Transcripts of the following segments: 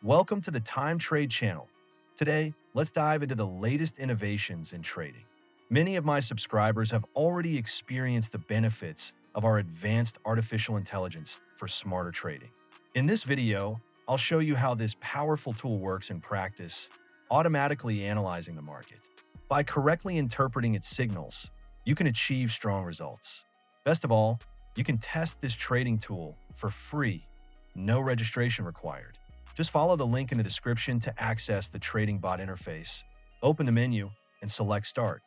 Welcome to the Time Trade channel. Today, let's dive into the latest innovations in trading. Many of my subscribers have already experienced the benefits of our advanced artificial intelligence for smarter trading. In this video, I'll show you how this powerful tool works in practice, automatically analyzing the market. By correctly interpreting its signals, you can achieve strong results. Best of all, you can test this trading tool for free, no registration required. Just follow the link in the description to access the trading bot interface. Open the menu and select Start.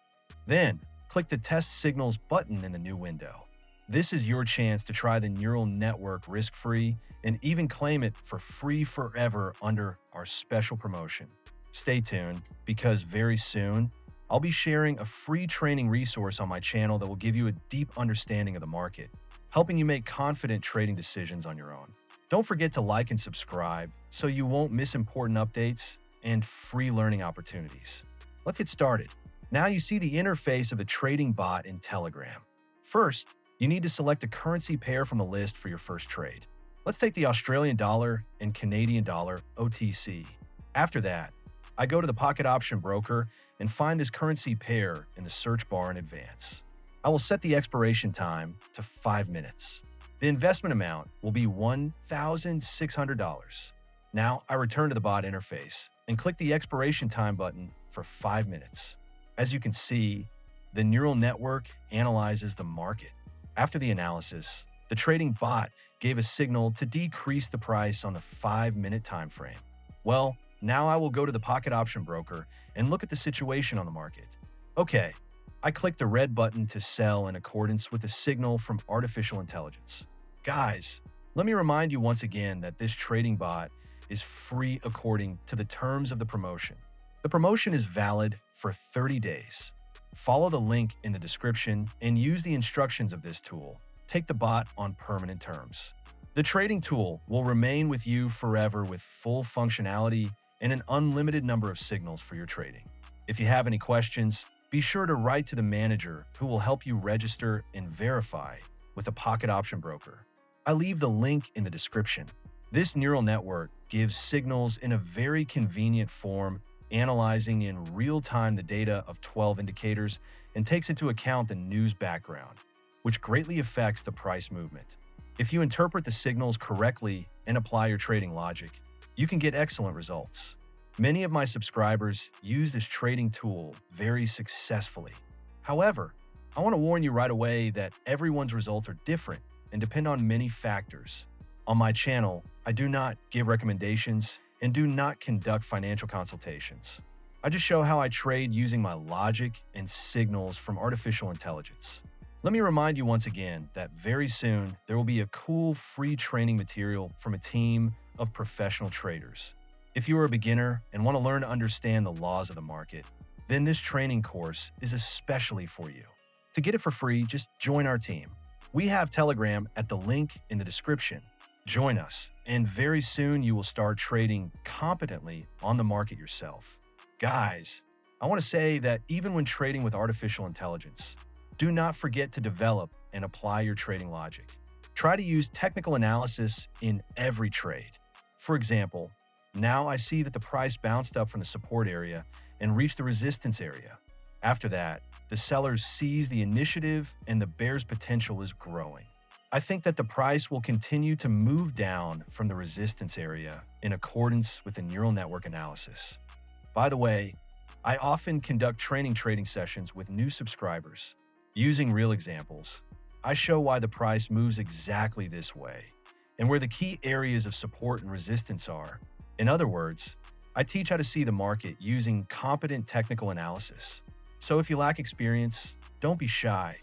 Then, click the Test Signals button in the new window. This is your chance to try the neural network risk-free and even claim it for free forever under our special promotion. Stay tuned, because very soon, I'll be sharing a free training resource on my channel that will give you a deep understanding of the market, helping you make confident trading decisions on your own. Don't forget to like and subscribe so you won't miss important updates and free learning opportunities. Let's get started. Now you see the interface of the trading bot in Telegram. First, you need to select a currency pair from the list for your first trade. Let's take the Australian dollar and Canadian dollar OTC. After that, I go to the Pocket Option Broker and find this currency pair in the search bar in advance. I will set the expiration time to 5 minutes. The investment amount will be $1,600. Now I return to the bot interface and click the expiration time button for 5 minutes. As you can see, the neural network analyzes the market. After the analysis, the trading bot gave a signal to decrease the price on the 5-minute time frame. Well, now I will go to the Pocket Option Broker and look at the situation on the market. Okay, I click the red button to sell in accordance with the signal from artificial intelligence. Guys, let me remind you once again that this trading bot is free according to the terms of the promotion. The promotion is valid for 30 days. Follow the link in the description and use the instructions of this tool. Take the bot on permanent terms. The trading tool will remain with you forever with full functionality and an unlimited number of signals for your trading. If you have any questions, be sure to write to the manager who will help you register and verify with a Pocket Option Broker. I leave the link in the description. This neural network gives signals in a very convenient form, analyzing in real time the data of 12 indicators and takes into account the news background, which greatly affects the price movement. If you interpret the signals correctly and apply your trading logic, you can get excellent results. Many of my subscribers use this trading tool very successfully. However, I want to warn you right away that everyone's results are different and depend on many factors. On my channel, I do not give recommendations and do not conduct financial consultations. I just show how I trade using my logic and signals from artificial intelligence. Let me remind you once again that very soon there will be a cool free training material from a team of professional traders. If you are a beginner and want to learn to understand the laws of the market, then this training course is especially for you. To get it for free, just join our team. We have Telegram at the link in the description. Join us, and very soon you will start trading competently on the market yourself. Guys, I want to say that even when trading with artificial intelligence, do not forget to develop and apply your trading logic. Try to use technical analysis in every trade. For example, now I see that the price bounced up from the support area and reached the resistance area. After that, the sellers seize the initiative and the bear's potential is growing. I think that the price will continue to move down from the resistance area in accordance with the neural network analysis. By the way, I often conduct trading sessions with new subscribers. Using real examples, I show why the price moves exactly this way and where the key areas of support and resistance are. In other words, I teach how to see the market using competent technical analysis. So if you lack experience, don't be shy.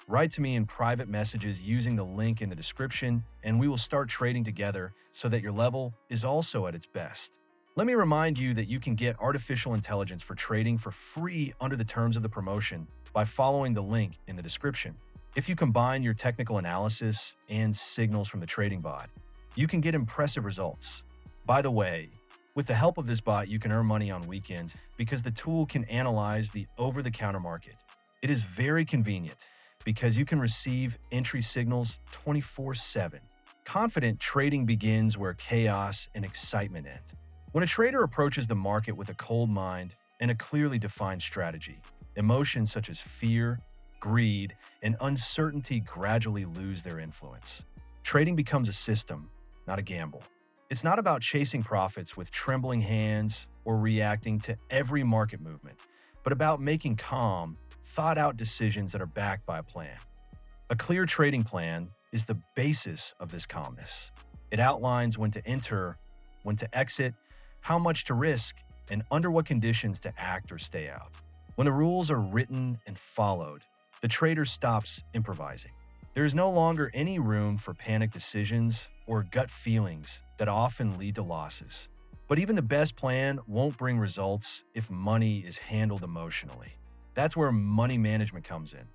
Write to me in private messages using the link in the description, and we will start trading together so that your level is also at its best. Let me remind you that you can get artificial intelligence for trading for free under the terms of the promotion by following the link in the description. If you combine your technical analysis and signals from the trading bot, you can get impressive results. By the way, with the help of this bot, you can earn money on weekends because the tool can analyze the over-the-counter market. It is very convenient because you can receive entry signals 24/7. Confident trading begins where chaos and excitement end. When a trader approaches the market with a cold mind and a clearly defined strategy, emotions such as fear, greed, and uncertainty gradually lose their influence. Trading becomes a system, not a gamble. It's not about chasing profits with trembling hands or reacting to every market movement, but about making calm, thought-out decisions that are backed by a plan. A clear trading plan is the basis of this calmness. It outlines when to enter, when to exit, how much to risk, and under what conditions to act or stay out. When the rules are written and followed, the trader stops improvising. There is no longer any room for panic decisions or gut feelings that often lead to losses. But even the best plan won't bring results if money is handled emotionally. That's where money management comes in.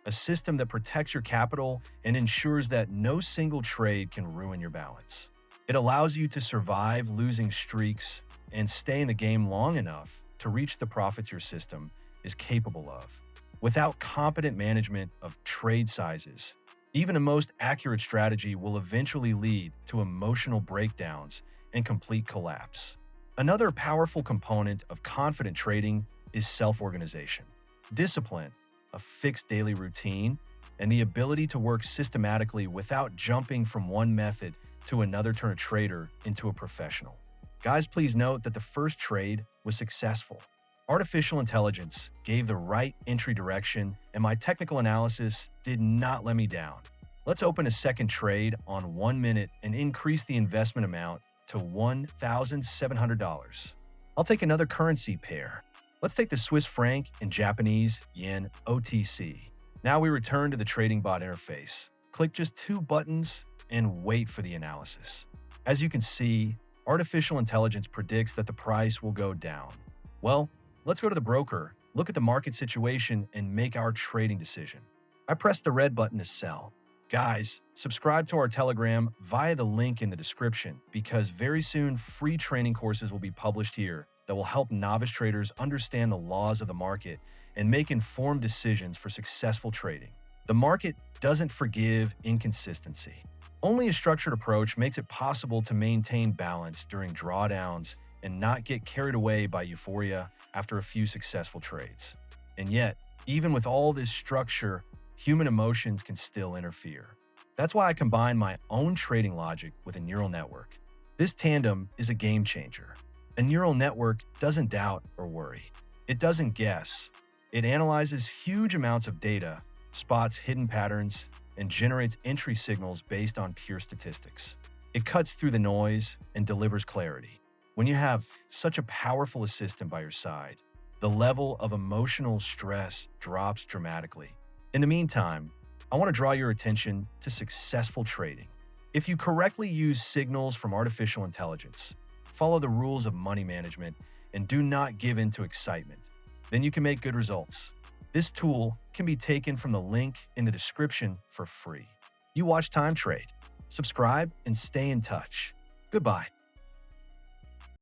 A system that protects your capital and ensures that no single trade can ruin your balance. It allows you to survive losing streaks and stay in the game long enough to reach the profits your system is capable of. Without competent management of trade sizes, even the most accurate strategy will eventually lead to emotional breakdowns and complete collapse. Another powerful component of confident trading is self-organization. Discipline, a fixed daily routine, and the ability to work systematically without jumping from one method to another turn a trader into a professional. Guys, please note that the first trade was successful. Artificial intelligence gave the right entry direction, and my technical analysis did not let me down. Let's open a second trade on 1 minute and increase the investment amount to $1,700. I'll take another currency pair. Let's take the Swiss franc and Japanese yen OTC. Now we return to the trading bot interface. Click just 2 buttons and wait for the analysis. As you can see, artificial intelligence predicts that the price will go down. Well, let's go to the broker, look at the market situation, and make our trading decision. I press the red button to sell. Guys, subscribe to our Telegram via the link in the description because very soon free training courses will be published here that will help novice traders understand the laws of the market and make informed decisions for successful trading. The market doesn't forgive inconsistency. Only a structured approach makes it possible to maintain balance during drawdowns and not get carried away by euphoria after a few successful trades. And yet, even with all this structure, human emotions can still interfere. That's why I combine my own trading logic with a neural network. This tandem is a game changer. A neural network doesn't doubt or worry. It doesn't guess. It analyzes huge amounts of data, spots hidden patterns, and generates entry signals based on pure statistics. It cuts through the noise and delivers clarity. When you have such a powerful assistant by your side, the level of emotional stress drops dramatically. In the meantime, I want to draw your attention to successful trading. If you correctly use signals from artificial intelligence, follow the rules of money management, and do not give in to excitement, then you can make good results. This tool can be taken from the link in the description for free. You watch Time Trade. Subscribe and stay in touch. Goodbye.